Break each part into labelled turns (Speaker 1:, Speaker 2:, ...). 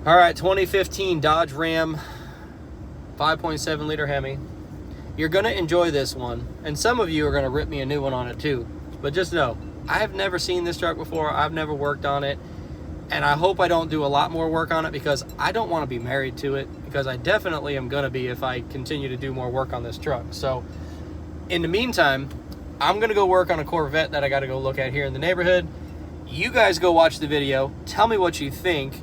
Speaker 1: All right, 2015 Dodge Ram 5.7 liter Hemi. You're gonna enjoy this one, and some of you are gonna rip me a new one on it too. But just know, I have never seen this truck before. I've never worked on it, and I hope I don't do a lot more work on it because I don't want to be married to it, because I definitely am gonna be if I continue to do more work on this truck. So in the meantime, I'm gonna go work on a Corvette that I gotta go look at here in the neighborhood. You guys go watch the video, tell me what you think.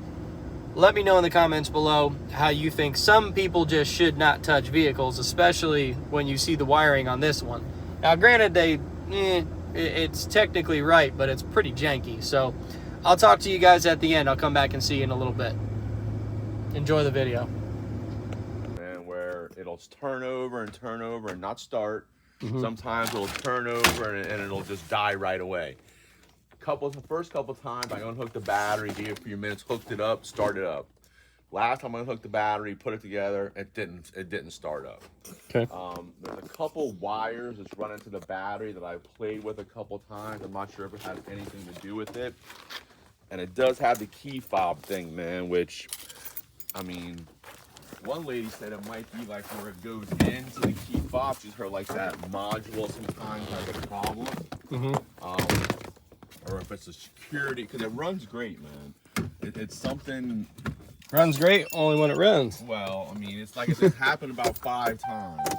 Speaker 1: Let me know in the comments below how you think some people just should not touch vehicles, especially when you see the wiring on this one. Now, granted, it's technically right, but it's pretty janky. So I'll talk to you guys at the end. I'll come back and see you in a little bit. Enjoy the video.
Speaker 2: And where it'll turn over and not start. Sometimes it'll turn over and it'll just die right away. The first couple times I unhooked the battery, gave it a few minutes, hooked it up, started up. Last time I unhooked the battery, put it together, it didn't start up.
Speaker 1: Okay.
Speaker 2: There's a couple wires that's run into the battery that I played with a couple times. I'm not sure if it has anything to do with it. And it does have the key fob thing, man, which, I mean, one lady said it might be like where it goes into the key fob. She's heard like that module sometimes has a problem. Or if it's a security, because it runs great, man. It's something.
Speaker 1: Runs great only when it runs.
Speaker 2: Well, I mean, it's like it's happened about 5 times.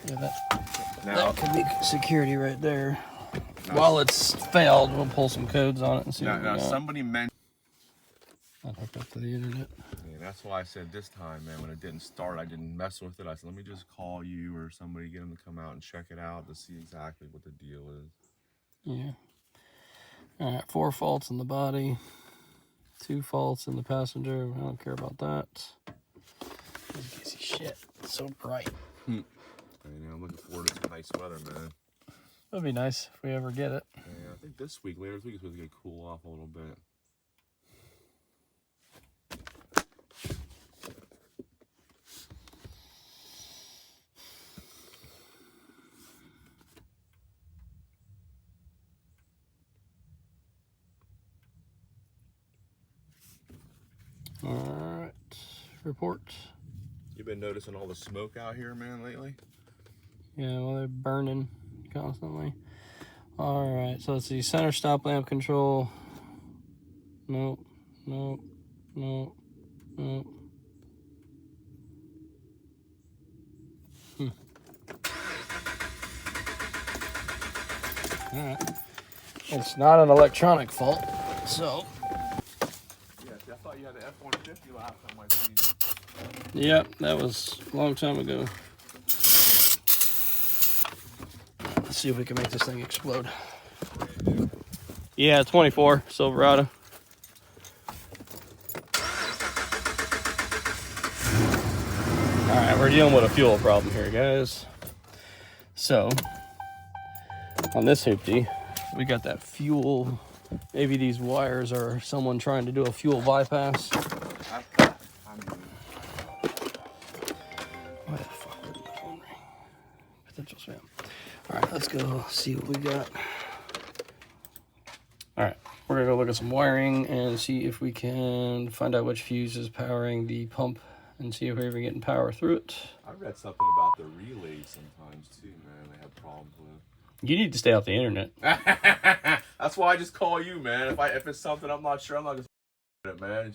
Speaker 1: Yeah, that could be security right there. While it's failed, we'll pull some codes on it and see.
Speaker 2: Now somebody mentioned.
Speaker 1: Not hooked up to the internet.
Speaker 2: Yeah, that's why I said this time, man, when it didn't start, I didn't mess with it. I said, let me just call you or somebody, get them to come out and check it out to see exactly what the deal is.
Speaker 1: Yeah. All right, 4 faults in the body, 2 faults in the passenger. I don't care about that. Easy shit. It's so bright.
Speaker 2: I know, I'm looking forward to some nice weather, man.
Speaker 1: That'd be nice if we ever get it.
Speaker 2: Yeah, I think later this week is supposed to get cool off a little bit.
Speaker 1: All right, report.
Speaker 2: You been noticing all the smoke out here, man, lately?
Speaker 1: Yeah, well, they're burning constantly. All right, so let's see. Center stop lamp control. Nope, nope, nope, nope. All right. It's not an electronic fault, so.
Speaker 2: I thought you had the F-150 last time I seen you.
Speaker 1: Yep, that was a long time ago. Let's see if we can make this thing explode. Yeah, 24 Silverado. All right, we're dealing with a fuel problem here, guys. So, on this hoopty, we got that fuel. Maybe these wires are someone trying to do a fuel bypass. Why the fuck would my phone ring? Potential spam. All right, let's go see what we got. All right, we're gonna go look at some wiring and see if we can find out which fuse is powering the pump and see if we're even getting power through it.
Speaker 2: I read something about the relays sometimes too, man. They have problems with.
Speaker 1: You need to stay off the internet.
Speaker 2: That's why I just call you, man. If it's something I'm not sure, I'm not gonna it, man.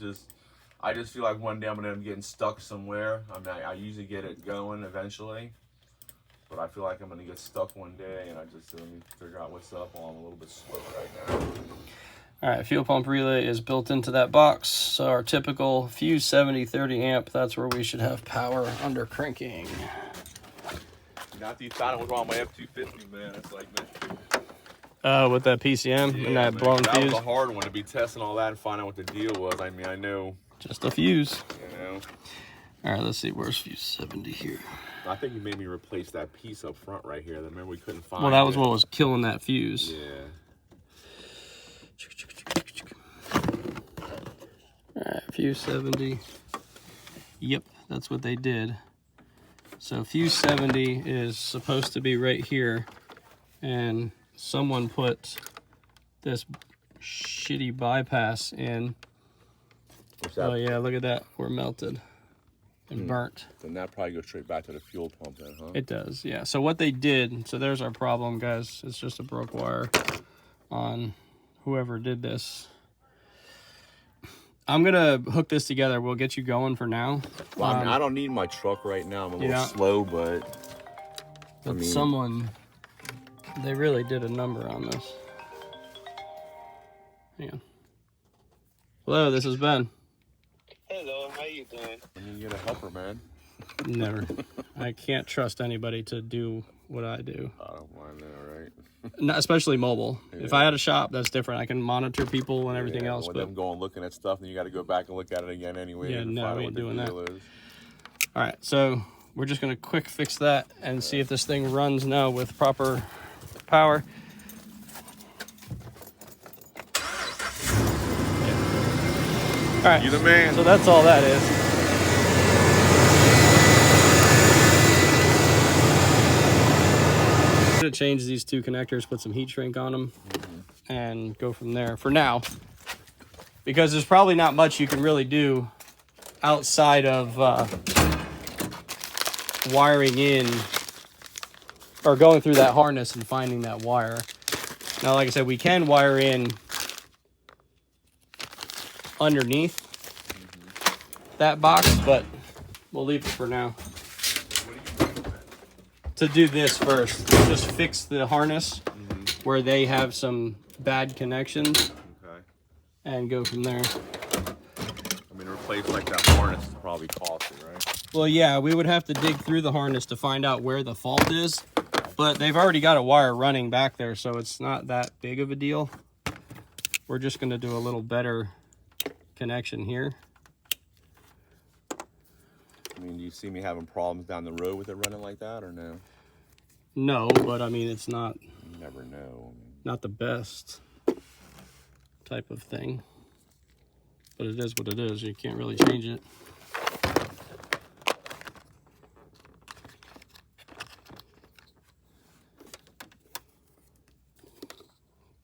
Speaker 2: I just feel like one day I'm gonna end up getting stuck somewhere. I mean, I usually get it going eventually, but I feel like I'm gonna get stuck one day, and I just let me figure out what's up while I'm a little bit slow right now.
Speaker 1: All right, fuel pump relay is built into that box. So our typical fuse 70, 30 amp, that's where we should have power under cranking.
Speaker 2: Not that you thought it was wrong with my F-250, man. It's like, man.
Speaker 1: With that PCM and that
Speaker 2: man,
Speaker 1: blown
Speaker 2: that
Speaker 1: fuse.
Speaker 2: was a hard one to be testing all that and find out what the deal was. I mean, I know.
Speaker 1: Just a fuse.
Speaker 2: You know.
Speaker 1: All right, let's see. Where's fuse 70 here?
Speaker 2: I think you made me replace that piece up front right here. Remember we couldn't find.
Speaker 1: Well, that was what was killing that fuse.
Speaker 2: Yeah.
Speaker 1: All right, fuse 70. Yep, that's what they did. So fuse 70 is supposed to be right here, and someone put this shitty bypass in.
Speaker 2: What's that?
Speaker 1: Oh yeah, look at that. We're melted and burnt.
Speaker 2: Then that probably goes straight back to the fuel pump then, huh?
Speaker 1: It does, yeah. So what they did, so there's our problem, guys. It's just a broke wire on whoever did this. I'm gonna hook this together. We'll get you going for now.
Speaker 2: Well, I mean, I don't need my truck right now. I'm a little slow, but I mean,
Speaker 1: someone, they really did a number on this. Hang on. Hello, this is Ben.
Speaker 3: Hello, how you doing?
Speaker 2: I mean, you're a helper, man.
Speaker 1: Never. I can't trust anybody to do what I do.
Speaker 2: I don't mind that, right?
Speaker 1: Not especially mobile. Yeah. If I had a shop, that's different. I can monitor people and everything else.
Speaker 2: With
Speaker 1: but
Speaker 2: them going looking at stuff, and you got to go back and look at it again anyway.
Speaker 1: Yeah, no, we ain't doing that.
Speaker 2: Is.
Speaker 1: All right, so we're just gonna quick fix that and see if this thing runs now with proper power. All right,
Speaker 2: you the man.
Speaker 1: So that's all that is. I'm gonna change these two connectors, put some heat shrink on them, and go from there for now. Because there's probably not much you can really do outside of wiring in or going through that harness and finding that wire. Now, like I said, we can wire in underneath that box, but we'll leave it for now. To do this first, just fix the harness where they have some bad connections, and go from there.
Speaker 2: I mean, replace like that harness is probably costly, right?
Speaker 1: Well, yeah, we would have to dig through the harness to find out where the fault is, but they've already got a wire running back there, so it's not that big of a deal. We're just going to do a little better connection here.
Speaker 2: I mean, do you see me having problems down the road with it running like that, or no?
Speaker 1: No, but I mean, it's not...
Speaker 2: You never know.
Speaker 1: Not the best type of thing. But it is what it is. You can't really change it.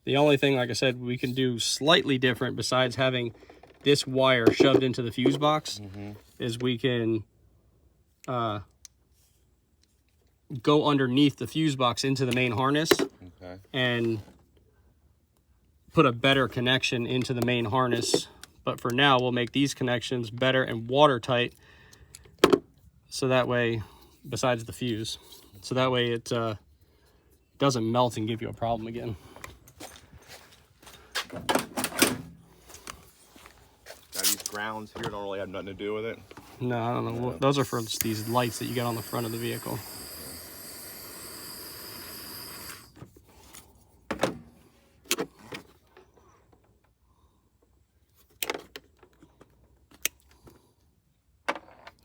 Speaker 1: The only thing, like I said, we can do slightly different besides having this wire shoved into the fuse box is we can go underneath the fuse box into the main harness and put a better connection into the main harness. But for now, we'll make these connections better and watertight, so that way, besides the fuse, so that way it doesn't melt and give you a problem again.
Speaker 2: Now these grounds here don't really have nothing to do with it?
Speaker 1: No, I don't know. What, those are for these lights that you got on the front of the vehicle.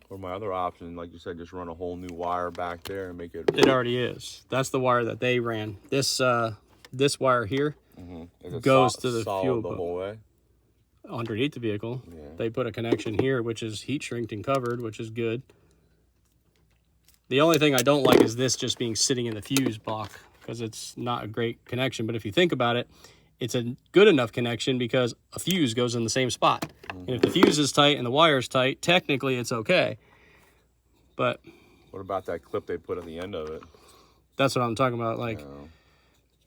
Speaker 2: Or my other option, like you said, just run a whole new wire back there and make it...
Speaker 1: It already is. That's the wire that they ran. This this wire here goes to the fuel
Speaker 2: the whole way?
Speaker 1: Underneath the vehicle. Yeah. They put a connection here, which is heat shrinked and covered, which is good. The only thing I don't like is this just being sitting in the fuse block, because it's not a great connection. But if you think about it, it's a good enough connection because a fuse goes in the same spot. And if the fuse is tight and the wire is tight, technically it's okay. But
Speaker 2: what about that clip they put on the end of it?
Speaker 1: That's what I'm talking about. Like,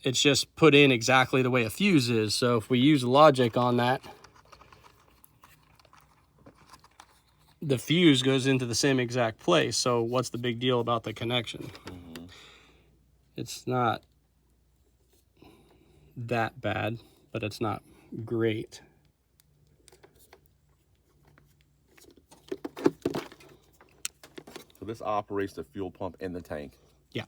Speaker 1: it's just put in exactly the way a fuse is. So if we use logic on that, the fuse goes into the same exact place. So what's the big deal about the connection? It's not that bad, but it's not great.
Speaker 2: So this operates the fuel pump in the tank?
Speaker 1: Yeah.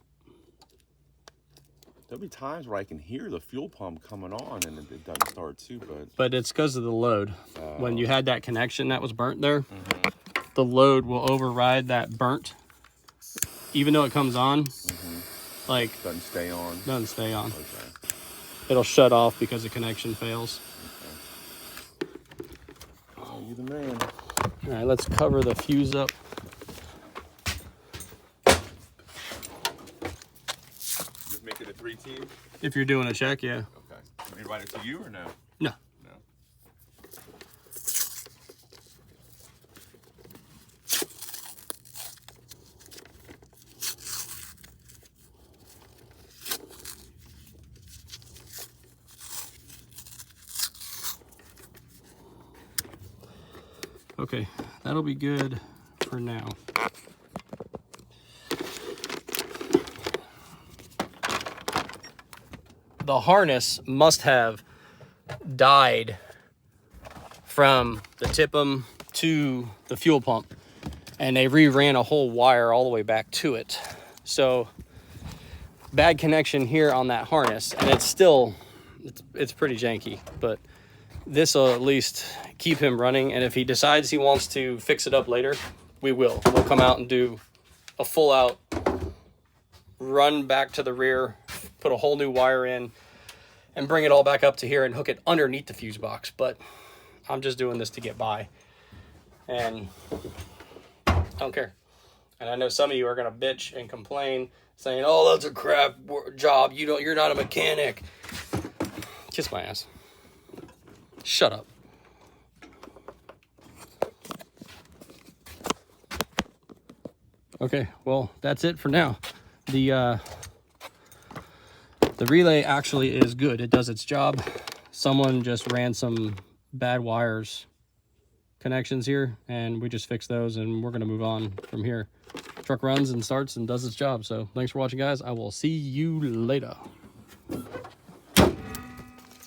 Speaker 2: There'll be times where I can hear the fuel pump coming on and it doesn't start too,
Speaker 1: but it's because of the load. When you had that connection that was burnt there, the load will override that burnt. Even though it comes on, like...
Speaker 2: Doesn't stay on?
Speaker 1: Doesn't stay on.
Speaker 2: Okay.
Speaker 1: It'll shut off because the connection fails.
Speaker 2: Okay. Oh, you the man.
Speaker 1: All right, let's cover the fuse up.
Speaker 2: Just make it a 3T?
Speaker 1: If you're doing a check, yeah.
Speaker 2: Okay. Let me write it to you or no?
Speaker 1: No.
Speaker 2: No.
Speaker 1: Okay, that'll be good for now. The harness must have died from the TIPM to the fuel pump, and they reran a whole wire all the way back to it. So bad connection here on that harness, and it's still, it's pretty janky, but this will at least keep him running. And if he decides he wants to fix it up later, we will. We'll come out and do a full out run back to the rear, put a whole new wire in, and bring it all back up to here and hook it underneath the fuse box. But I'm just doing this to get by, and I don't care. And I know some of you are gonna bitch and complain, saying, "Oh, that's a crap job. You're not a mechanic." Kiss my ass. Shut up. Okay, well, that's it for now. The relay actually is good. It does its job. Someone just ran some bad wires connections here, and we just fixed those, and we're gonna move on from here. Truck runs and starts and does its job. So thanks for watching, guys. I will see you later.